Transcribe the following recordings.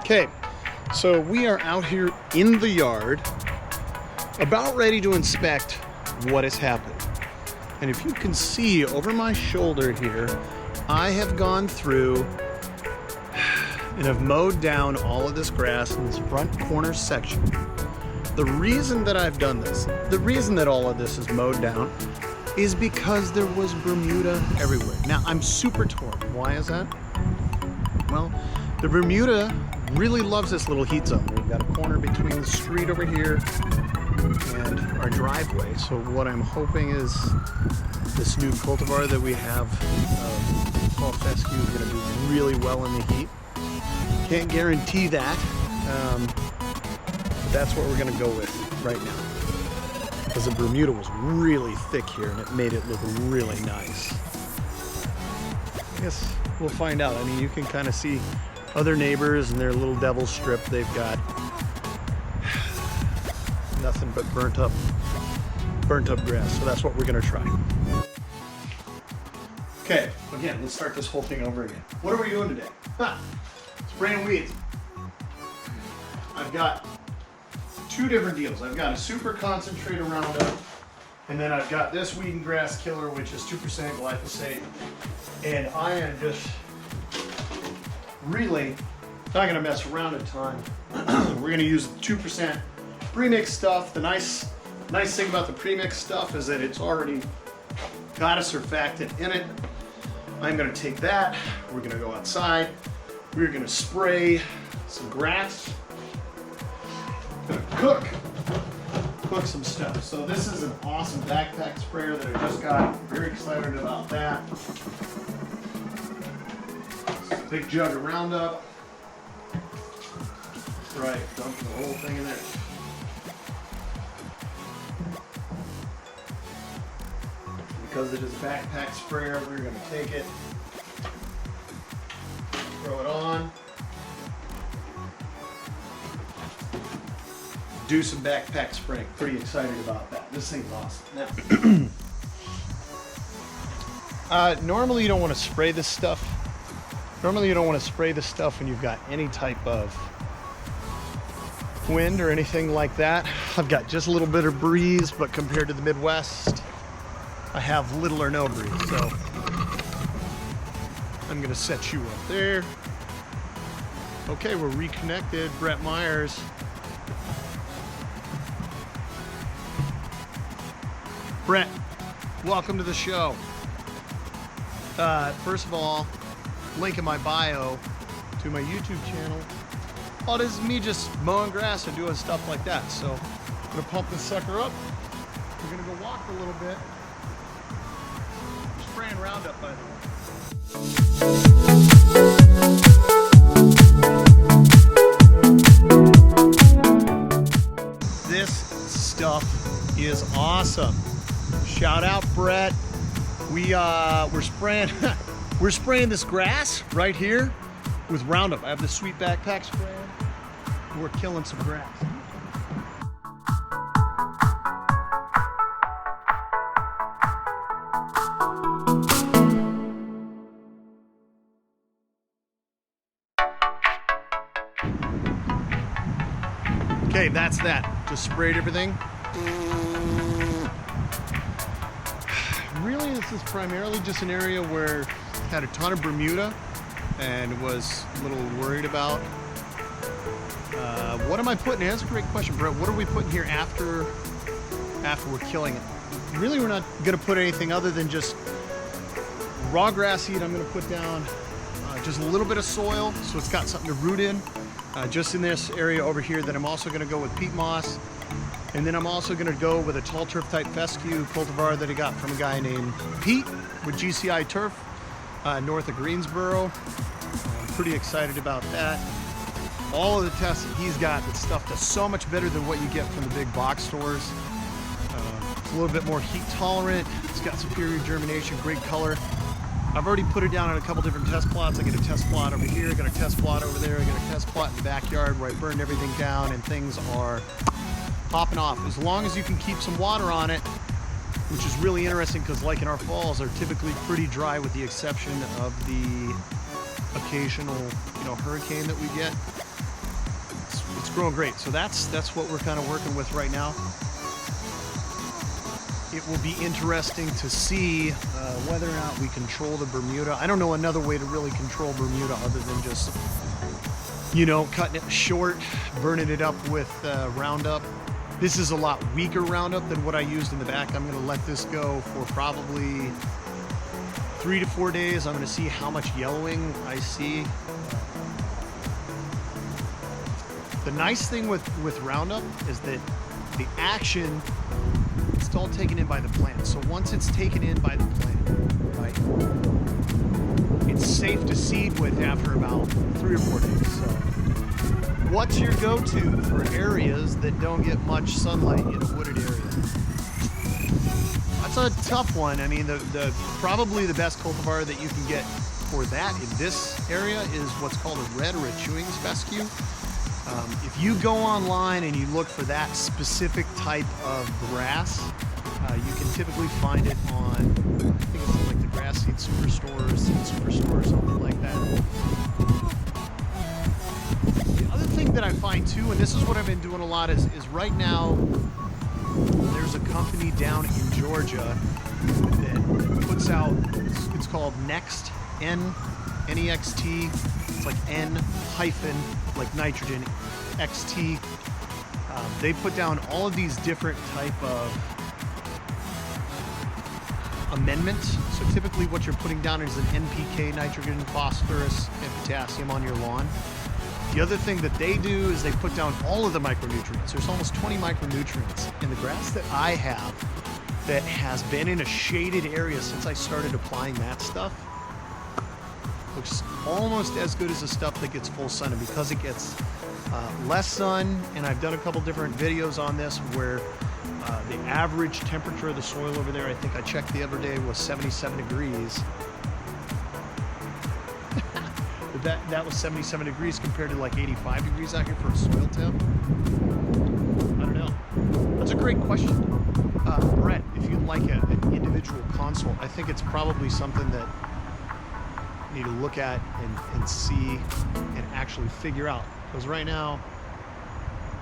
Okay, so we are out here in the yard, about ready to inspect what has happened. And if you can see over my shoulder here, I have gone through and have mowed down all of this grass in this front corner section. The reason that I've done this, the reason that all of this is mowed down, is because there was Bermuda everywhere. Now, I'm super torn. Why is that? Well, the Bermuda really loves this little heat zone. We've got a corner between the street over here and our driveway. So what I'm hoping is this new cultivar that we have, called Fescue, is going to do really well in the heat. Can't guarantee that, but that's what we're going to go with right now. Because the Bermuda was really thick here and it made it look really nice. I guess we'll find out. I mean, you can kind of see other neighbors and their little devil strip. They've got nothing but burnt up grass. So that's what we're gonna try. Okay, again, let's start this whole thing over again. What are we doing today? Spraying weeds. I've got two different deals. I've got a super concentrated Roundup, and then I've got this weed and grass killer, which is 2% glyphosate. And I am just really not gonna mess around a ton. We're gonna use 2% premix stuff. The nice thing about the premix stuff is that it's already got a surfactant in it. I'm gonna take that, we're gonna go outside, we're gonna spray some grass, gonna cook some stuff. So this is an awesome backpack sprayer that I just got. Very excited about that. Big jug of Roundup. Right, dumping the whole thing in there. Because it is a backpack sprayer, we're going to take it, throw it on, do some backpack spraying. Pretty excited about that. This thing's awesome. Now, normally you don't want to spray this stuff. Normally you don't want to spray this stuff when you've got any type of wind or anything like that. I've got just a little bit of breeze, but compared to the Midwest, I have little or no breeze. So I'm going to set you up there. Okay, we're reconnected. Brett Myers. Brett, welcome to the show. First of all, link in my bio to my YouTube channel. Oh, this is me just mowing grass and doing stuff like that. So I'm gonna pump this sucker up. We're gonna go walk a little bit. I'm spraying Roundup, by the way. This stuff is awesome. Shout out, Brett. We're spraying we're spraying this grass right here with Roundup. I have this sweet backpack sprayer. We're killing some grass. Okay, that's that. Just sprayed everything. Really, this is primarily just an area where I had a ton of Bermuda and was a little worried about. What am I putting in? That's a great question, Brett. What are we putting here after we're killing it? Really, we're not going to put anything other than just raw grass seed. I'm going to put down just a little bit of soil so it's got something to root in. Just in this area over here, that I'm also going to go with peat moss. And then I'm also going to go with a tall turf type fescue cultivar that I got from a guy named Pete with GCI Turf north of Greensboro. I'm pretty excited about that. All of the tests that he's got, that stuff does so much better than what you get from the big box stores. It's a little bit more heat tolerant. It's got superior germination, great color. I've already put it down on a couple different test plots. I got a test plot over here, I got a test plot over there, I got a test plot in the backyard where I burned everything down and things are popping off. As long as you can keep some water on it, which is really interesting because like in our falls are typically pretty dry with the exception of the occasional, hurricane that we get. it's growing great. So that's what we're kind of working with right now. It will be interesting to see whether or not we control the Bermuda. I don't know another way to really control Bermuda other than just, you know, cutting it short, burning it up with Roundup. This is a lot weaker Roundup than what I used in the back. I'm going to let this go for probably 3 to 4 days. I'm going to see how much yellowing I see. The nice thing with Roundup is that the action, it's all taken in by the plant. So once it's taken in by the plant, right, it's safe to seed with after about 3 or 4 days. So what's your go-to for areas that don't get much sunlight in a wooded area? That's a tough one. I mean, the probably the best cultivar that you can get for that in this area is what's called a red or a chewings fescue. If you go online and you look for that specific type of grass, you can typically find it on, I think it's like the Grass Seed Superstore, something like that. The other thing that I find too, and this is what I've been doing a lot, is right now there's a company down in Georgia that puts out, it's called Next, N-E-X-T, it's like N hyphen, like nitrogen, XT. They put down all of these different type of amendments. So typically what you're putting down is an NPK, nitrogen, phosphorus, and potassium on your lawn. The other thing that they do is they put down all of the micronutrients. There's almost 20 micronutrients. And the grass that I have that has been in a shaded area since I started applying that stuff looks almost as good as the stuff that gets full sun. And because it gets less sun, and I've done a couple different videos on this where the average temperature of the soil over there, I think I checked the other day, was 77 degrees. That was 77 degrees compared to like 85 degrees out here for a soil temp. I don't know. That's a great question. Brett, if you'd like an individual consult, I think it's probably something that you need to look at and see and actually figure out. Because right now,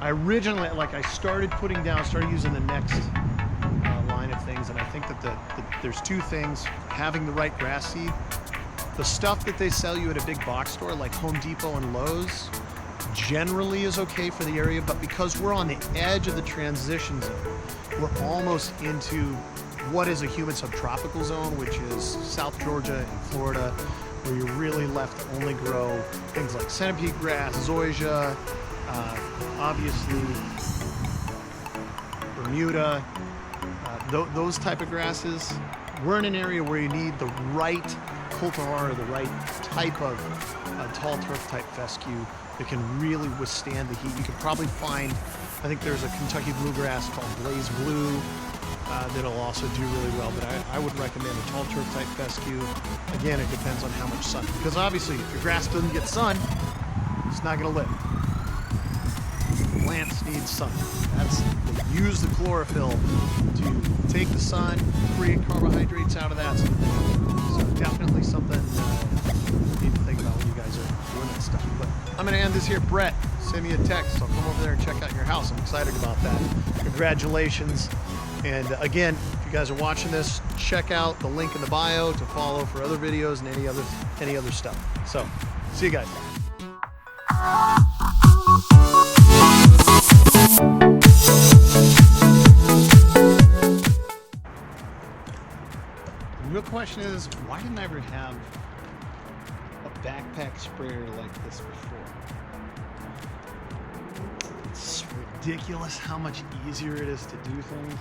I originally, like I started using the Next line of things, and I think that there's two things. Having the right grass seed. The stuff that they sell you at a big box store like Home Depot and Lowe's generally is okay for the area, but because we're on the edge of the transition zone, we're almost into what is a humid subtropical zone, which is South Georgia and Florida, where you're really left to only grow things like centipede grass, zoysia, obviously Bermuda, those type of grasses. We're in an area where you need the right cultivar, the right type of tall turf type fescue that can really withstand the heat. You could probably find, I think there's a Kentucky bluegrass called Blaze Blue that'll also do really well, but I would recommend a tall turf type fescue. Again, it depends on how much sun, because obviously if your grass doesn't get sun, it's not going to live. Plants need sun. They use the chlorophyll to take the sun, create carbohydrates out of that. So definitely something you need to think about when you guys are doing that stuff. But I'm going to end this here. Brett, send me a text. I'll come over there and check out your house. I'm excited about that. Congratulations. And again, if you guys are watching this, check out the link in the bio to follow for other videos and any other stuff. So, see you guys. The real question is, why didn't I ever have a backpack sprayer like this before? It's ridiculous how much easier it is to do things.